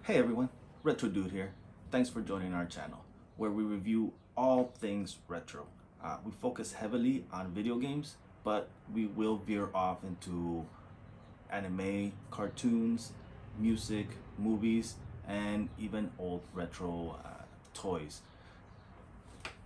Hey everyone, Retro Dude here. Thanks for joining our channel, where we review all things retro. We focus heavily on video games, but we will veer off into anime, cartoons, music, movies, and even old retro toys.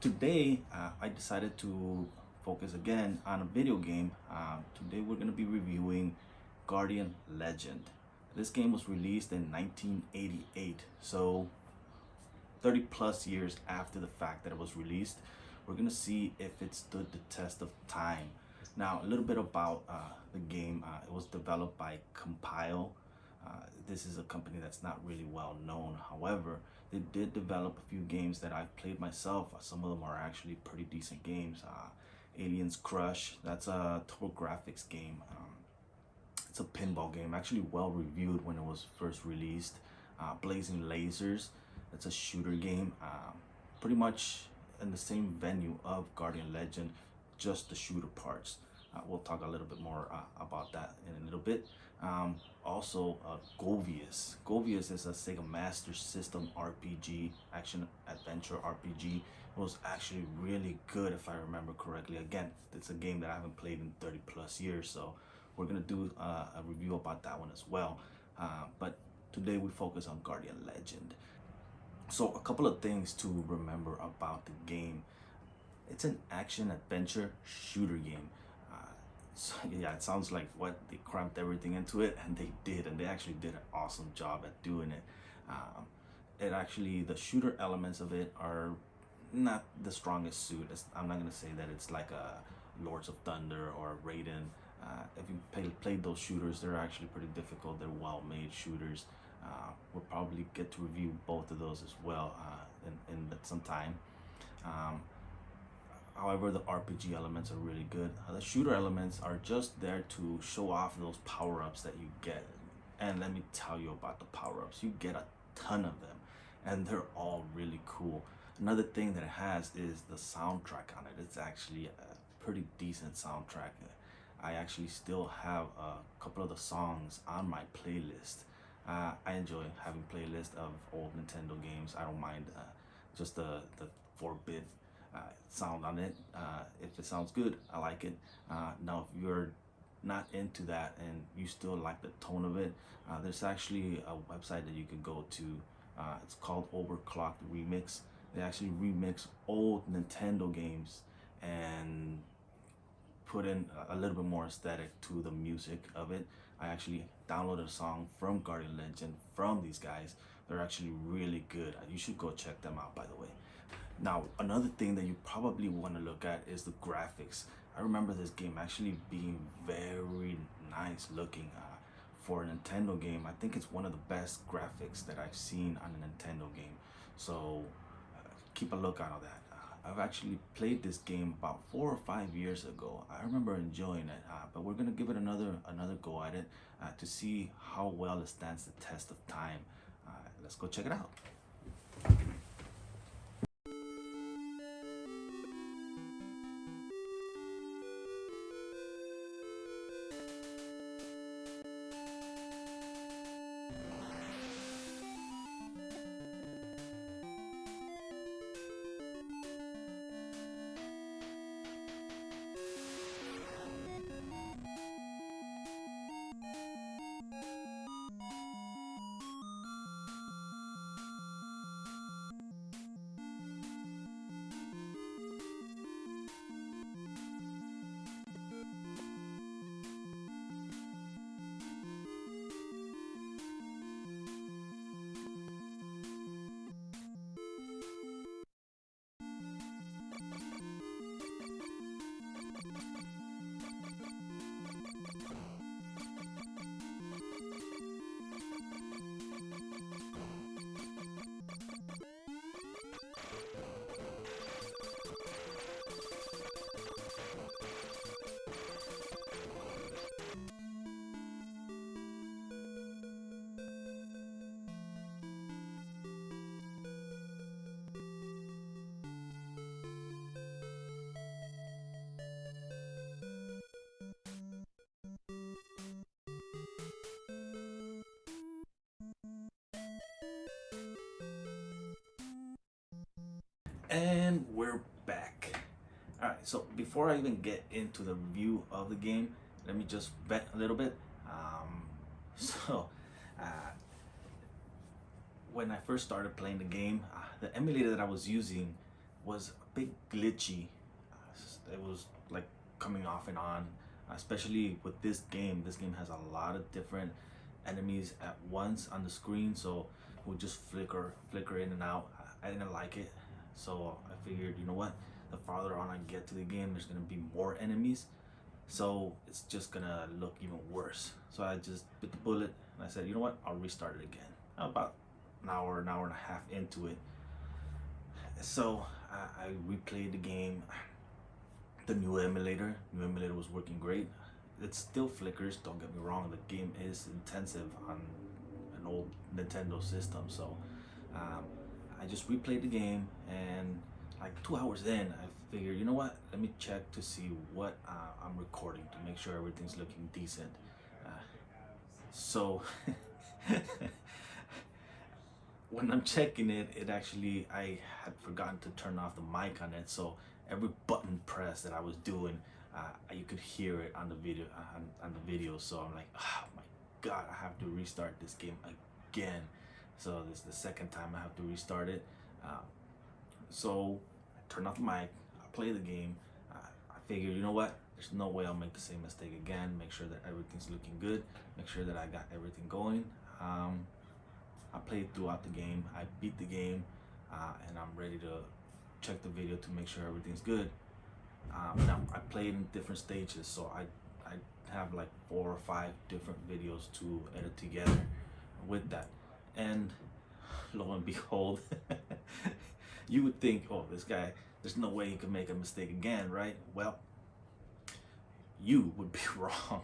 Today, I decided to focus again on a video game. Today, we're going to be reviewing Guardian Legend. This game was released in 1988, so 30 plus years after the fact that it was released. We're going to see if it stood the test of time. Now, a little bit about the game. It was developed by Compile. This is a company that's not really well known. However, they did develop a few games that I've played myself. Some of them are actually pretty decent games. Aliens Crush, that's a TurboGrafx game. It's a pinball game, actually well reviewed when it was first released. Blazing Lasers, it's a shooter game, pretty much in the same venue of Guardian Legend, just the shooter parts. We'll talk a little bit more about that in a little bit. Also, Govius. Govius is a Sega Master System RPG, action adventure RPG. It was actually really good if I remember correctly. Again, it's a game that I haven't played in 30 plus years, so we're gonna do a review about that one as well. But today we focus on Guardian Legend. So a couple of things to remember about the game. It's an action adventure shooter game. So yeah, it sounds like what they cramped everything into it, and they did, and they actually did an awesome job at doing it. It actually, the shooter elements of it are not the strongest suit. I'm not gonna say that it's like a Lords of Thunder or Raiden. If you played those shooters, they're actually pretty difficult. They're well-made shooters. We'll probably get to review both of those as well in some time. Um, However, the RPG elements are really good. The shooter elements are just there to show off those power-ups that you get. And let me tell you about the power-ups. You get a ton of them, and they're all really cool. Another thing that it has is the soundtrack on it. It's actually a pretty decent soundtrack. I actually still have a couple of the songs on my playlist. I enjoy having playlists of old Nintendo games. I don't mind just the 4-bit sound on it. If it sounds good, I like it. Now, if you're not into that and you still like the tone of it, there's actually a website that you can go to. It's called Overclocked Remix. They actually remix old Nintendo games and put in a little bit more aesthetic to the music of it. I actually downloaded a song from Guardian Legend from these guys. They're actually really good. You should go check them out, by the way. Now, another thing that you probably want to look at is the graphics. I remember this game actually being very nice looking for a Nintendo game. I think it's one of the best graphics that I've seen on a Nintendo game. So keep a lookout on that. I've actually played this game about 4 or 5 years ago. I remember enjoying it, but we're gonna give it another go at it to see how well it stands the test of time. Let's go check it out. And we're back. Alright, so before I even get into the review of the game, let me just vent a little bit. So, uh, when I first started playing the game, the emulator that I was using was a bit glitchy. It was like coming off and on, especially with this game. This game has a lot of different enemies at once on the screen, so it would just flicker in and out. I didn't like it, so I figured, you know what, the farther on I get to the game, there's gonna be more enemies, so it's just gonna look even worse. So I just bit the bullet and I said, you know what, I'll restart it again. About an hour and a half into it, so I replayed the game. The new emulator was working great. It still flickers, don't get me wrong. The game is intensive on an old Nintendo system, so I just replayed the game, and like 2 hours in, I figured, you know what, let me check to see what I'm recording to make sure everything's looking decent. So when I'm checking it, it actually, I had forgotten to turn off the mic on it, so every button press that I was doing, you could hear it on the video. So I'm like, oh my god, I have to restart this game again. So this is the second time I have to restart it. So I turn off the mic, I play the game. I figured, you know what, there's no way I'll make the same mistake again. Make sure that everything's looking good, make sure that I got everything going. I played throughout the game, I beat the game, and I'm ready to check the video to make sure everything's good. Now I played in different stages, so I have like 4 or 5 different videos to edit together with that. And lo and behold, you would think, oh, this guy, there's no way he could make a mistake again, right? Well, you would be wrong.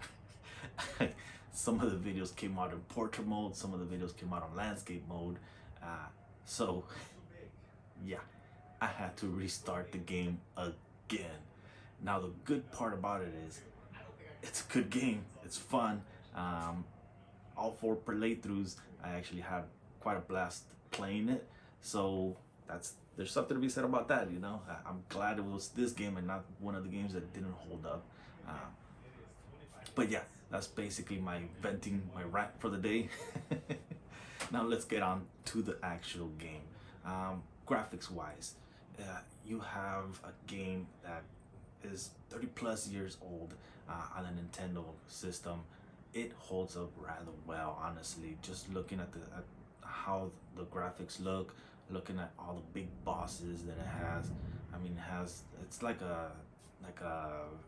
Some of the videos came out in portrait mode, some of the videos came out on landscape mode. So yeah, I had to restart the game again. Now the good part about it is, it's a good game, it's fun. All 4 playthroughs, I actually had quite a blast playing it. So there's something to be said about that, you know. I'm glad it was this game and not one of the games that didn't hold up. But yeah, that's basically my venting, my rant for the day. Now let's get on to the actual game. Graphics wise, you have a game that is 30 plus years old on a Nintendo system. It holds up rather well, honestly. Just looking at how the graphics look, looking at all the big bosses that it has. I mean, it's like a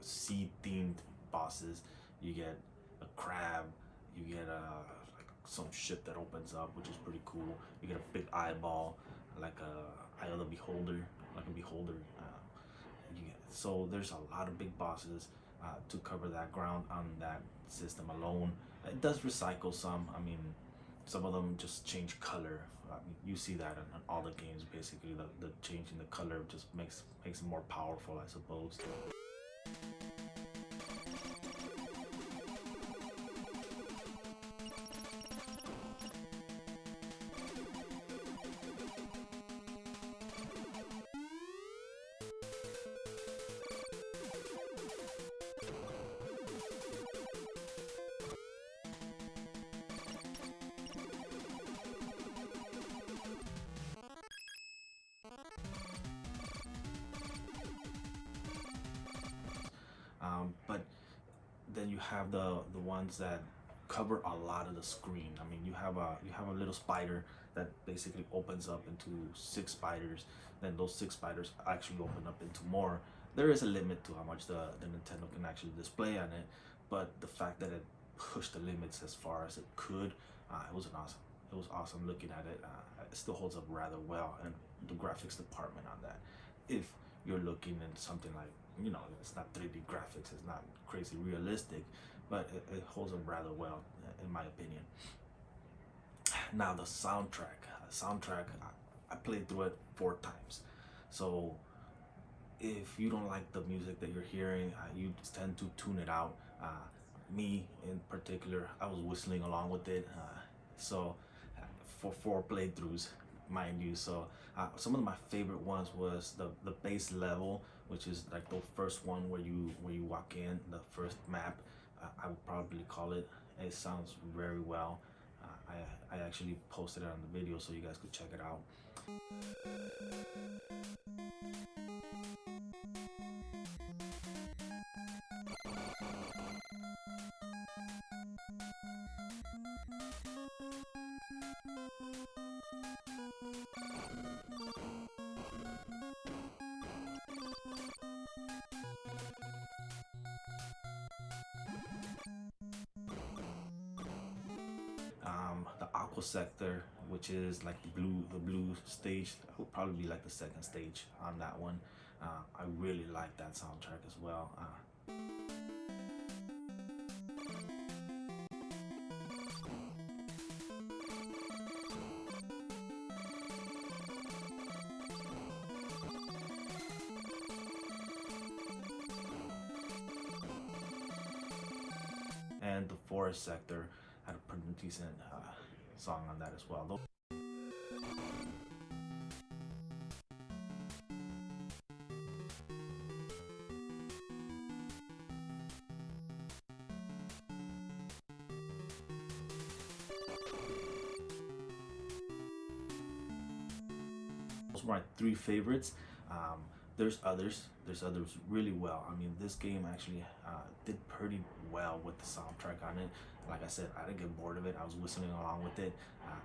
sea themed bosses. You get a crab, you get like some shit that opens up, which is pretty cool. You get a big eyeball, like a Eye of the Beholder, like a beholder. So there's a lot of big bosses to cover that ground on that system alone. It does recycle some. I mean, some of them just change color. I mean, you see that in all the games. Basically, the change in the color just makes it more powerful, I suppose. But then you have the ones that cover a lot of the screen. I mean, you have a little spider that basically opens up into 6 spiders. Then those 6 spiders actually open up into more. There is a limit to how much the Nintendo can actually display on it, but the fact that it pushed the limits as far as it could, it was awesome. It was awesome looking at it. It still holds up rather well, and the graphics department on that, if you're looking at something like, you know, it's not 3D graphics, it's not crazy realistic, but it holds up rather well, in my opinion. Now the soundtrack, I played through it 4 times. So if you don't like the music that you're hearing, you tend to tune it out. Me in particular, I was whistling along with it. So for 4 playthroughs, mind you. So some of my favorite ones was the base level, which is like the first one where you walk in the first map. I would probably call it. It sounds very well. I actually posted it on the video so you guys could check it out. The aqua sector, which is like the blue stage, would probably be like the second stage on that one. I really like that soundtrack as well. And the forest sector had a pretty decent song on that as well. Those were my three favorites. There's others. There's others really well. I mean, this game actually did pretty well with the soundtrack on it. Like I said, I didn't get bored of it. I was whistling along with it.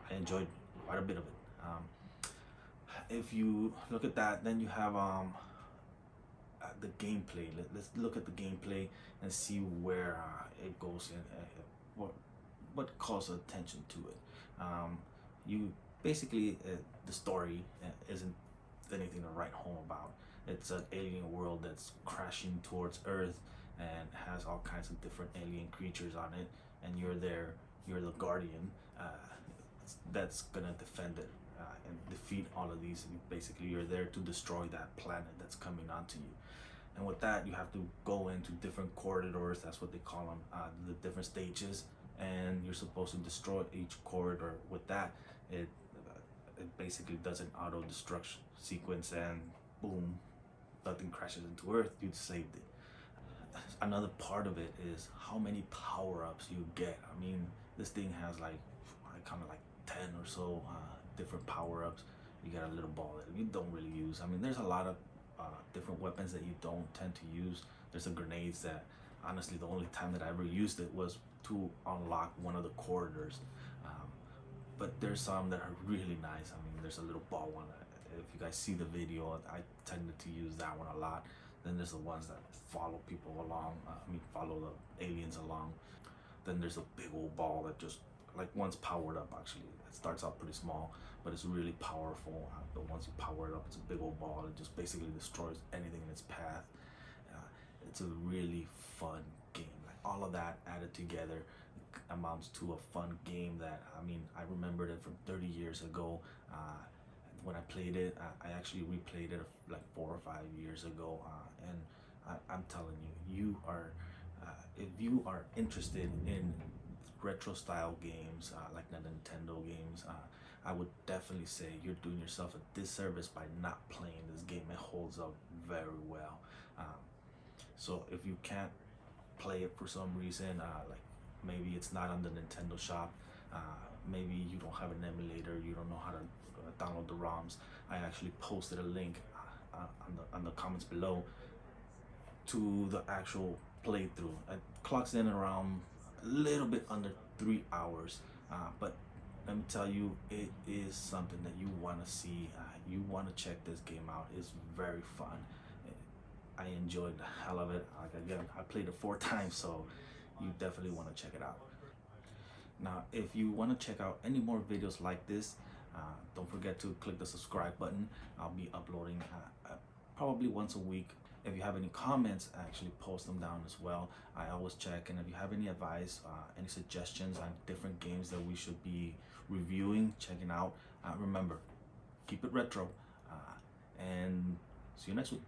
I enjoyed quite a bit of it. If you look at that, then you have the gameplay. Let's look at the gameplay and see where it goes and what calls attention to it. You basically the story isn't anything to write home about. It's an alien world that's crashing towards Earth and has all kinds of different alien creatures on it, and you're there. You're the guardian that's gonna defend it and defeat all of these. And basically, you're there to destroy that planet that's coming onto you. And with that, you have to go into different corridors. That's what they call them, the different stages. And you're supposed to destroy each corridor. With that, it basically does an auto destruction sequence, and boom, nothing crashes into Earth. You saved it. Another part of it is how many power-ups you get. I mean, this thing has like kind of like 10 or so different power-ups. You get a little ball that you don't really use. I mean, there's a lot of different weapons that you don't tend to use. There's the grenades that honestly the only time that I ever used it was to unlock one of the corridors. But there's some that are really nice. I mean, there's a little ball one. If you guys see the video, I tended to use that one a lot. Then there's the ones that follow people along. Follow the aliens along. Then there's a big old ball that just, like, once powered up, actually. It starts out pretty small, but it's really powerful. But once you power it up, it's a big old ball. It just basically destroys anything in its path. It's a really fun game. Like, all of that added together amounts to a fun game that, I mean, I remembered it from 30 years ago. When I played it, I actually replayed it like 4 or 5 years ago, and I'm telling you, if you are interested in retro style games, like the Nintendo games, I would definitely say you're doing yourself a disservice by not playing this game. It holds up very well. So if you can't play it for some reason, like maybe it's not on the Nintendo shop, maybe you don't have an emulator, you don't know how to download the ROMs, I actually posted a link on the comments below to the actual playthrough. It clocks in around a little bit under 3 hours, but let me tell you, it is something that you want to see. You want to check this game out. It's very fun. I enjoyed the hell of it. Like, again, I played it 4 times, so you definitely want to check it out. Now, if you want to check out any more videos like this, don't forget to click the subscribe button. I'll be uploading probably once a week. If you have any comments, actually post them down as well. I always check. And if you have any advice, any suggestions on different games that we should be reviewing, checking out, remember, keep it retro, and see you next week.